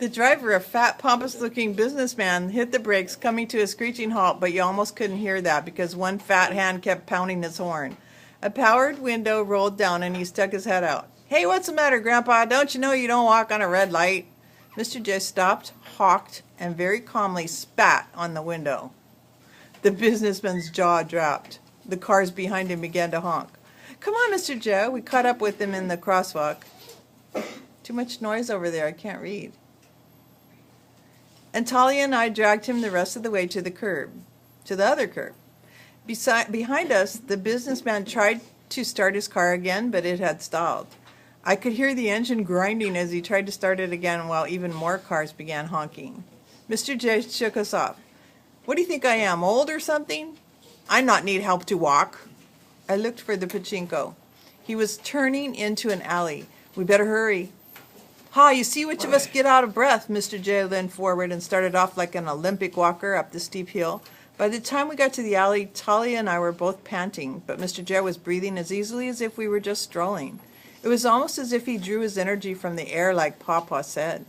The driver, a fat, pompous-looking businessman, hit the brakes, coming to a screeching halt, but you almost couldn't hear that because one fat hand kept pounding his horn. A powered window rolled down, and he stuck his head out. "Hey, what's the matter, Grandpa? Don't you know you don't walk on a red light?" Mr. J stopped, hawked, and very calmly spat on the window. The businessman's jaw dropped. The cars behind him began to honk. "Come on, Mr. J." We caught up with him in the crosswalk. Too much noise over there. I can't read. And Talia and I dragged him the rest of the way to the other curb. Behind us, the businessman tried to start his car again, but it had stalled. I could hear the engine grinding as he tried to start it again, while even more cars began honking. Mr. J shook us off. "What do you think I am, old or something? I not need help to walk." I looked for the pachinko. He was turning into an alley. "We better hurry." "Ha, you see which of us get out of breath." Mr. J leaned forward and started off like an Olympic walker up the steep hill. By the time we got to the alley, Talia and I were both panting, but Mr. J was breathing as easily as if we were just strolling. It was almost as if he drew his energy from the air, like Papa said.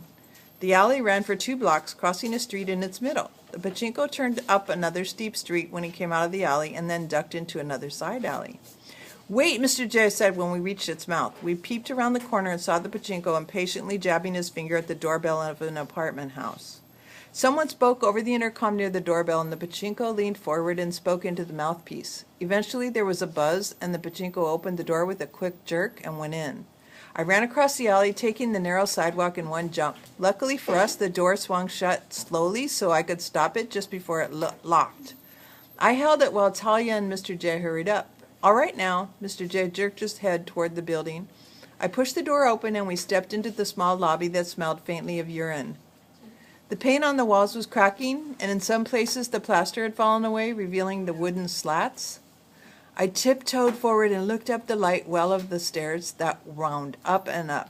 The alley ran for 2 blocks, crossing a street in its middle. The pachinko turned up another steep street when he came out of the alley and then ducked into another side alley. "Wait," Mr. J said when we reached its mouth. We peeped around the corner and saw the pachinko impatiently jabbing his finger at the doorbell of an apartment house. Someone spoke over the intercom near the doorbell, and the pachinko leaned forward and spoke into the mouthpiece. Eventually there was a buzz, and the pachinko opened the door with a quick jerk and went in. I ran across the alley, taking the narrow sidewalk in one jump. Luckily for us, the door swung shut slowly so I could stop it just before it locked. I held it while Talia and Mr. J hurried up. "All right now." Mr. J jerked his head toward the building. I pushed the door open and we stepped into the small lobby that smelled faintly of urine. The paint on the walls was cracking, and in some places the plaster had fallen away, revealing the wooden slats. I tiptoed forward and looked up the light well of the stairs that wound up and up.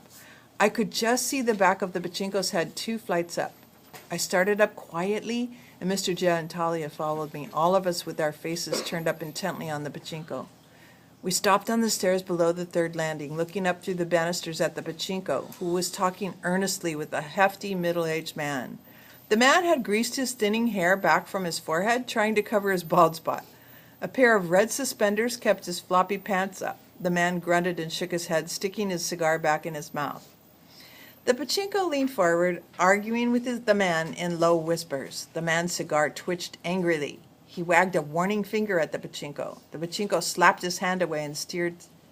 I could just see the back of the pachinko's head 2 flights up. I started up quietly, and Mr. J and Talia followed me, all of us with our faces turned up intently on the pachinko. We stopped on the stairs below the 3rd landing, looking up through the banisters at the pachinko, who was talking earnestly with a hefty middle-aged man. The man had greased his thinning hair back from his forehead, trying to cover his bald spot. A pair of red suspenders kept his floppy pants up. The man grunted and shook his head, sticking his cigar back in his mouth. The pachinko leaned forward, arguing with the man in low whispers. The man's cigar twitched angrily. He wagged a warning finger at the pachinko. The pachinko slapped his hand away and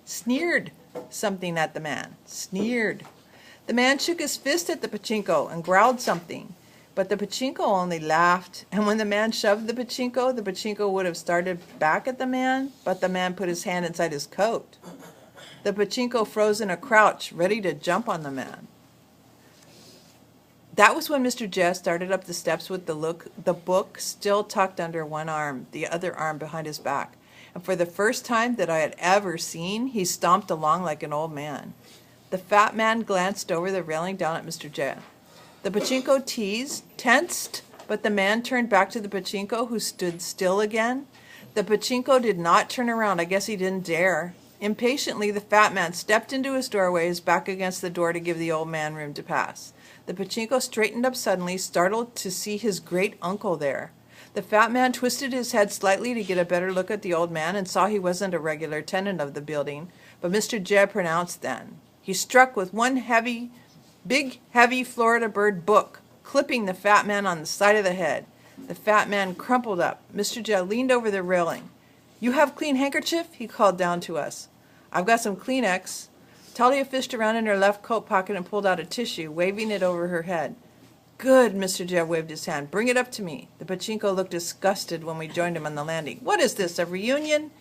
sneered something at the man. Sneered. The man shook his fist at the pachinko and growled something. But the pachinko only laughed, and when the man shoved the pachinko would have started back at the man, but the man put his hand inside his coat. The pachinko froze in a crouch, ready to jump on the man. That was when Mr. J started up the steps with the book still tucked under one arm, the other arm behind his back. And for the first time that I had ever seen, he stomped along like an old man. The fat man glanced over the railing down at Mr. J. The pachinko tensed, but the man turned back to the pachinko, who stood still again. The pachinko did not turn around. I guess he didn't dare. Impatiently, the fat man stepped into his doorway, his back against the door to give the old man room to pass. The pachinko straightened up suddenly, startled to see his great uncle there. The fat man twisted his head slightly to get a better look at the old man and saw he wasn't a regular tenant of the building, but Mr. J pronounced then. He struck with one big, heavy Florida bird book, clipping the fat man on the side of the head. The fat man crumpled up. Mr. J leaned over the railing. "You have clean handkerchief?" he called down to us. "I've got some Kleenex." Talia fished around in her left coat pocket and pulled out a tissue, waving it over her head. "Good," Mr. J waved his hand. "Bring it up to me." The pachinko looked disgusted when we joined him on the landing. "What is this, a reunion?"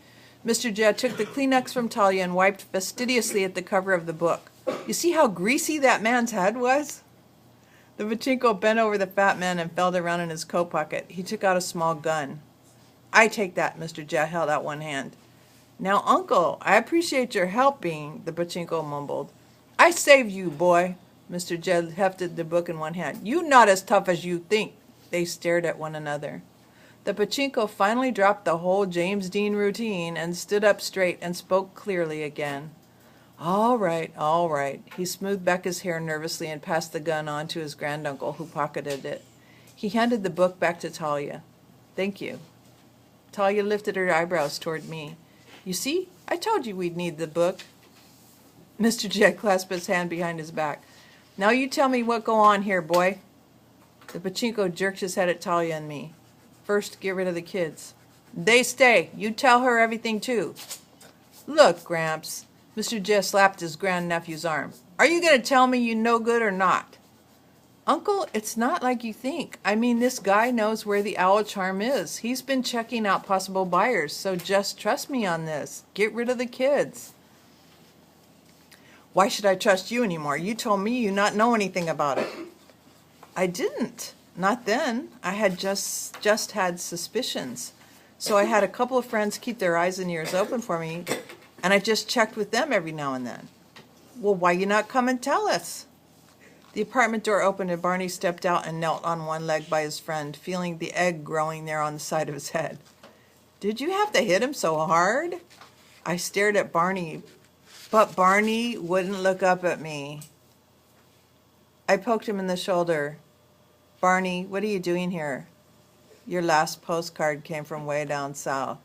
Mr. J took the Kleenex from Talia and wiped fastidiously at the cover of the book. "You see how greasy that man's head was?" The pachinko bent over the fat man and felt around in his coat pocket. He took out a small gun. "I take that." Mr. J held out one hand. "Now, Uncle, I appreciate your helping," the pachinko mumbled. "I saved you, boy." Mr. J hefted the book in one hand. "You not as tough as you think." They stared at one another. The pachinko finally dropped the whole James Dean routine and stood up straight and spoke clearly again. All right, all right. He smoothed back his hair nervously and passed the gun on to his granduncle, who pocketed it. He handed the book back to Talia. Thank you. Talia lifted her eyebrows toward me. You see, I told you we'd need the book. Mr. Jed clasped his hand behind his back. Now you tell me what go on here, boy. The pachinko jerked his head at Talia and me. First, get rid of the kids. They stay. You tell her everything, too. Look, Gramps. Mr. Jed slapped his grandnephew's arm. Are you going to tell me you no good or not? Uncle, it's not like you think. I mean, this guy knows where the owl charm is. He's been checking out possible buyers, so just trust me on this. Get rid of the kids. Why should I trust you anymore? You told me you not know anything about it. I didn't. Not then. I had just had suspicions. So I had a couple of friends keep their eyes and ears open for me, and I just checked with them every now and then. Well, why you not come and tell us? The apartment door opened and Barney stepped out and knelt on one leg by his friend, feeling the egg growing there on the side of his head. Did you have to hit him so hard? I stared at Barney, but Barney wouldn't look up at me. I poked him in the shoulder. Barney, what are you doing here? Your last postcard came from way down south.